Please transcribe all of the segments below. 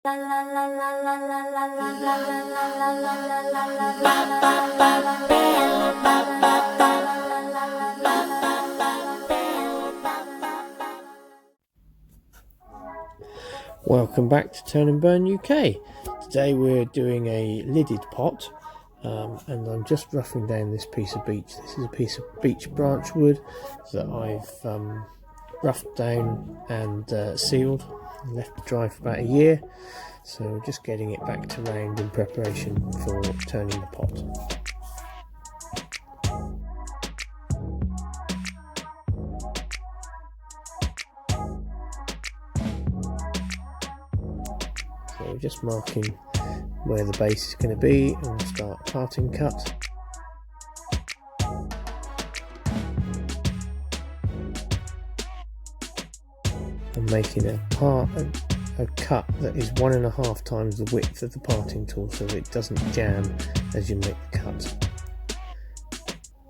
Welcome back to Turn and Burn UK. Today we're doing a lidded pot, and I'm just roughing down this piece of beech. This is a piece of beech branch wood that I've roughed down and sealed and left to dry for about a year. So just getting it back to round in preparation for turning the pot. So we're just marking where the base is going to be, and we'll start parting cut. And making a cut that is 1.5 times the width of the parting tool so that it doesn't jam as you make the cut.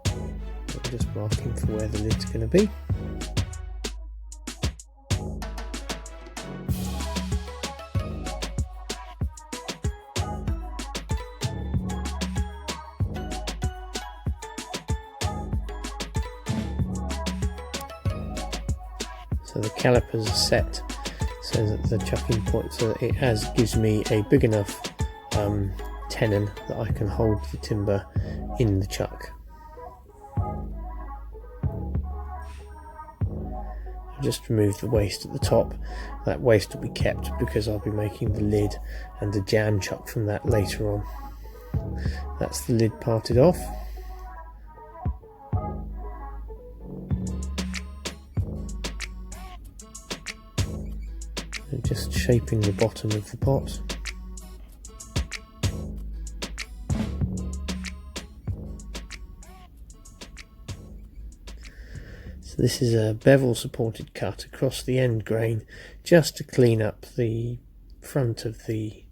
So I'm just marking for where the lid's going to be. So the calipers are set so that the chucking point, so that it gives me a big enough tenon that I can hold the timber in the chuck. I'll just remove the waste at the top. That waste will be kept because I'll be making the lid and the jam chuck from that later on. That's the lid parted off. Just shaping the bottom of the pot. So this is a bevel supported cut across the end grain just to clean up the front of the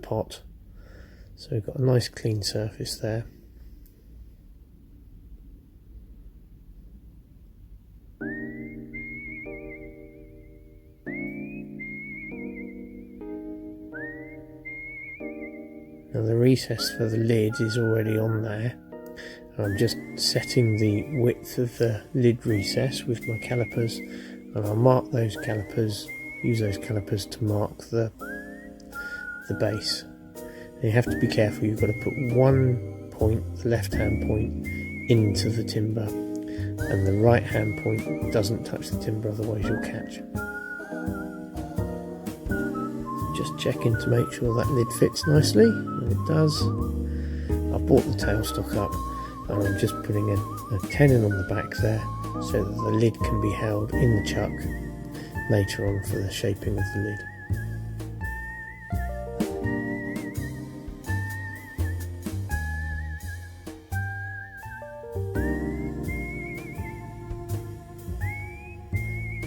pot. So we've got a nice clean surface there. Now the recess for the lid is already on there. I'm just setting the width of the lid recess with my calipers, and I'll mark those calipers, use those calipers to mark the base. And you have to be careful, you've got to put one point, the left hand point, into the timber, and the right hand point doesn't touch the timber, otherwise you'll catch. Just checking to make sure that lid fits nicely, and it does. I've brought the tailstock up, and I'm just putting a tenon on the back there so that the lid can be held in the chuck later on for the shaping of the lid.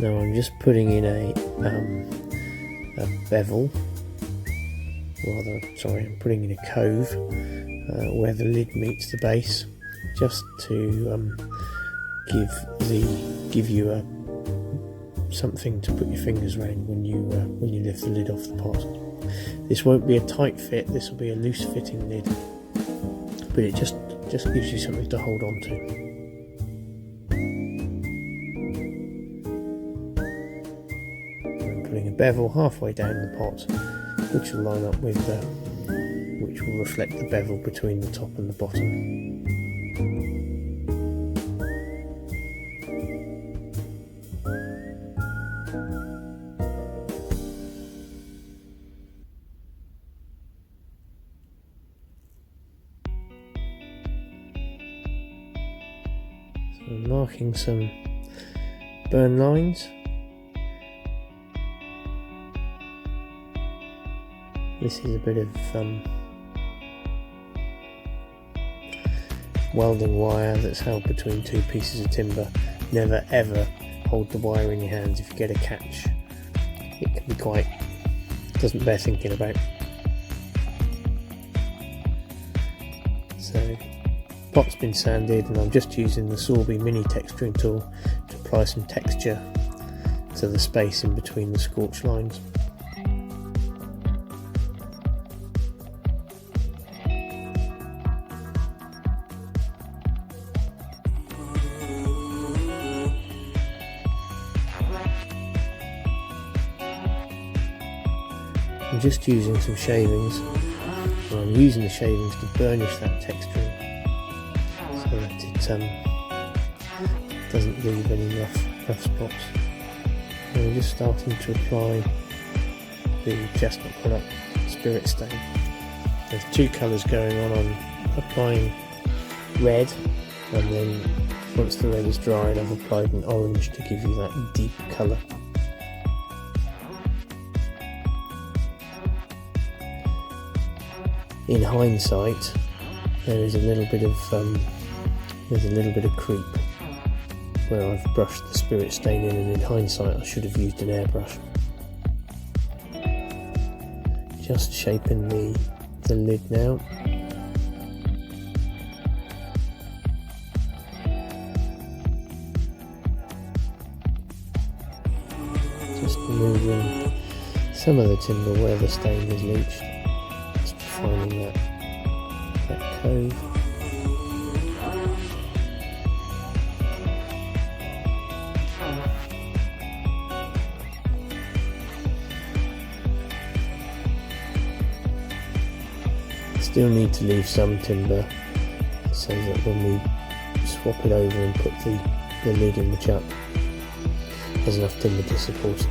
Now I'm just putting in a bevel, I'm putting in a cove where the lid meets the base, just to give you something to put your fingers around when you lift the lid off the pot. This won't be a tight fit, this will be a loose fitting lid, but it just gives you something to hold on to. Putting a bevel halfway down the pot, which will line up with which will reflect the bevel between the top and the bottom. So I'm marking some burn lines. This is a bit of welding wire that's held between two pieces of timber. Never ever hold the wire in your hands. If you get a catch, it can be doesn't bear thinking about. So, pot's been sanded, and I'm just using the Sergeev mini texturing tool to apply some texture to the space in between the scorch lines. I'm just using some shavings, and I'm using the shavings to burnish that texture so that it doesn't leave any rough spots. And we're just starting to apply the chestnut product spirit stain. There's two colours going on. I'm applying red, and then once the red is dried I've applied an orange to give you that deep colour. In hindsight, there is a little bit of creep where I've brushed the spirit stain in, and in hindsight I should have used an airbrush. Just shaping the lid now. Just removing some of the timber where the stain has leached. Just defining that cove. Still need to leave some timber so that when we swap it over and put the lid in the chuck, there's enough timber to support it.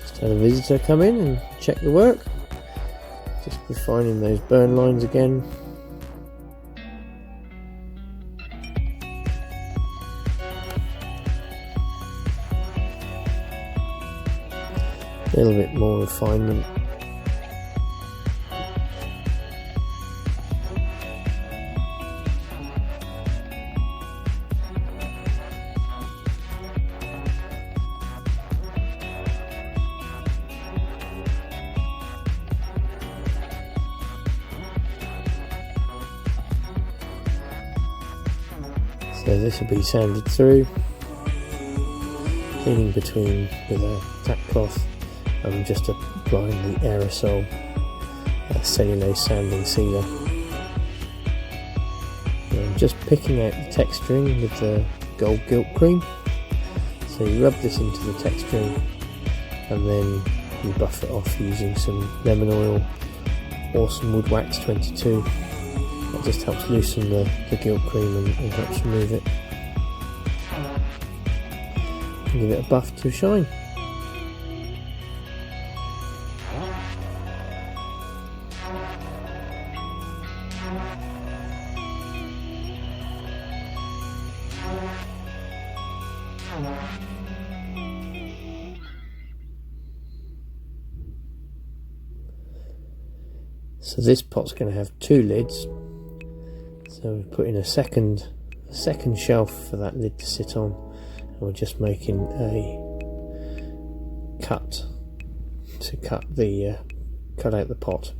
Just had a visitor come in and check the work. Just refining those burn lines again. A little bit more refinement. So this will be sanded through, cleaning between with a tack cloth. I'm just applying the aerosol cellulose sanding sealer. And I'm just picking out the texturing with the gold gilt cream. So you rub this into the texturing and then you buff it off using some lemon oil or some wood wax 22. That just helps loosen the gilt cream and helps remove it. And give it a buff to shine. So this pot's going to have two lids, so we're putting a second shelf for that lid to sit on, and we're just making a cut to cut out the pot.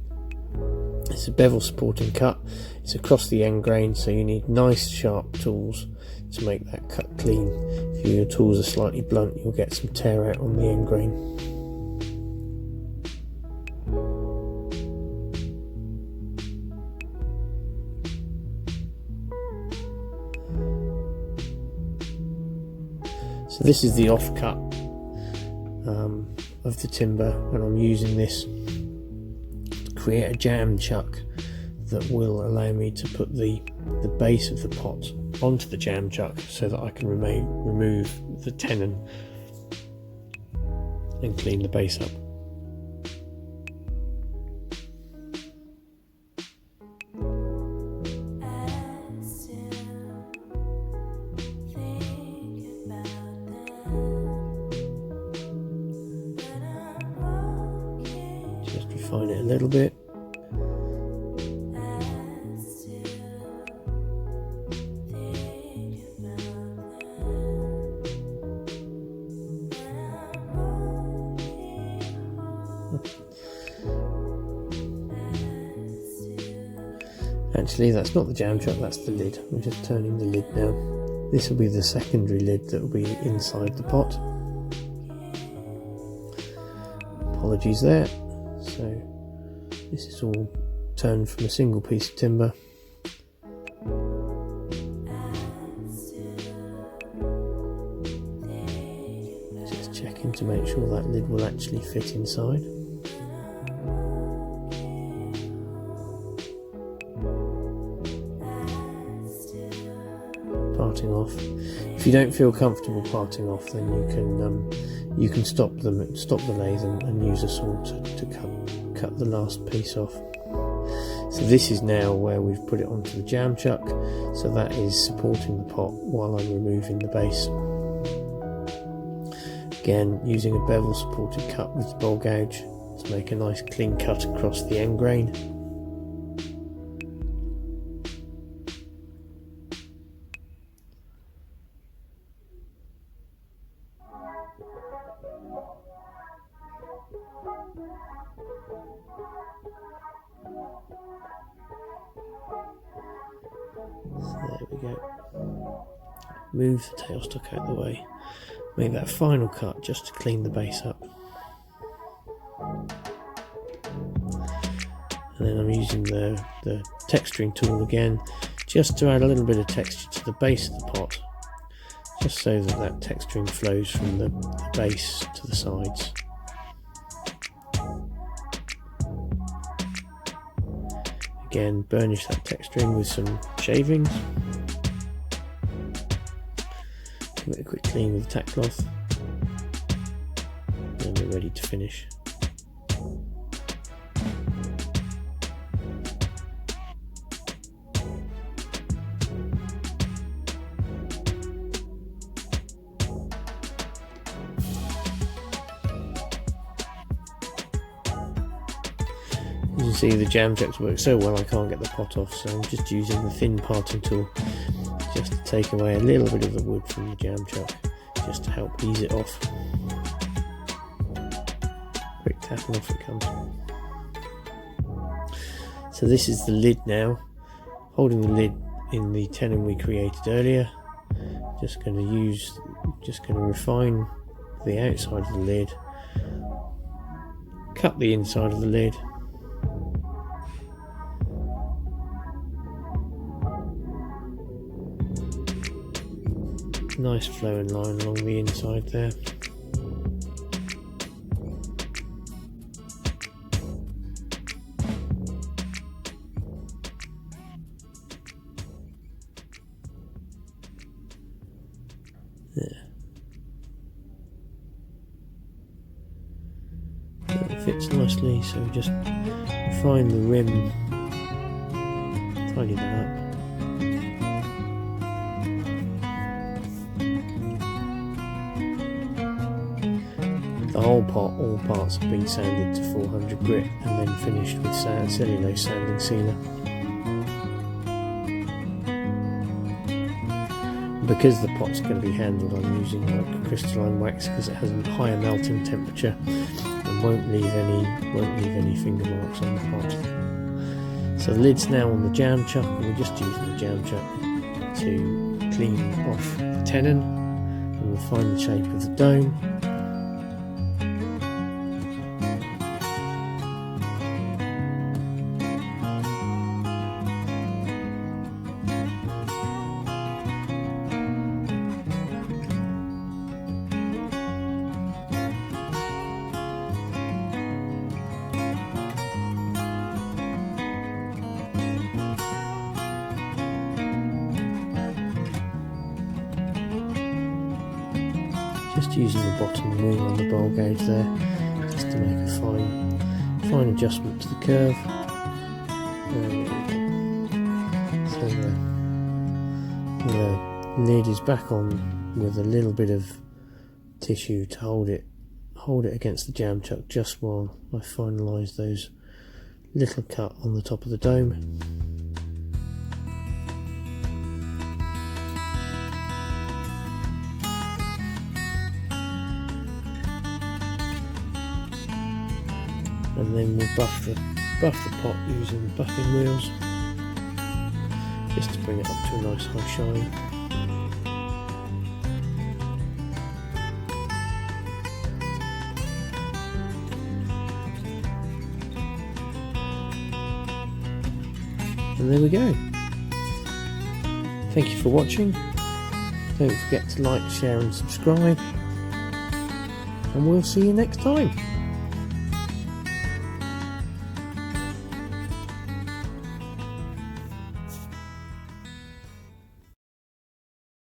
It's a bevel supporting cut. It's across the end grain, so you need nice sharp tools to make that cut clean. If your tools are slightly blunt, you'll get some tear out on the end grain. So this is the offcut of the timber, and I'm using this to create a jam chuck that will allow me to put the base of the pot onto the jam chuck so that I can remove the tenon and clean the base up. Just refine it a little bit. Actually, that's not the jam chuck, that's the lid. I'm just turning the lid now. This will be the secondary lid that will be inside the pot. Apologies there. So this is all turned from a single piece of timber. to make sure that lid will actually fit inside. Parting off. If you don't feel comfortable parting off, then you can stop the lathe and use a saw to cut the last piece off. So this is now where we've put it onto the jam chuck, so that is supporting the pot while I'm removing the base. Again, using a bevel supported cut with the bowl gouge to make a nice clean cut across the end grain. So there we go. Move the tailstock out of the way. Make that final cut just to clean the base up. And then I'm using the texturing tool again, just to add a little bit of texture to the base of the pot, just so that texturing flows from the base to the sides. Again, burnish that texturing with some shavings. Give it a quick clean with the tack cloth, and we're ready to finish. You can see the jam chucks work so well I can't get the pot off, so I'm just using the thin parting tool just to take away a little bit of the wood from the jam chuck, just to help ease it off. Quick tap and off it comes. So this is the lid now, holding the lid in the tenon we created earlier. Just going to refine the outside of the lid, cut the inside of the lid, nice flowing line along the inside there. There. It fits nicely, so just refine the rim, tidy that up. The whole pot, all parts have been sanded to 400 grit and then finished with cellulose sanding sealer. Because the pot's going to be handled, I'm using like crystalline wax because it has a higher melting temperature and won't leave any finger marks on the pot. So the lid's now on the jam chuck, and we're just using the jam chuck to clean off the tenon and refine the shape of the dome. Just using the bottom wing on the bowl gauge there, just to make a fine adjustment to the curve. So the lid is back on with a little bit of tissue to hold it against the jam chuck just while I finalise those little cut on the top of the dome. And then we'll buff the pot using the buffing wheels, just to bring it up to a nice high shine. And there we go. Thank you for watching. Don't forget to like, share and subscribe. and we'll see you next time.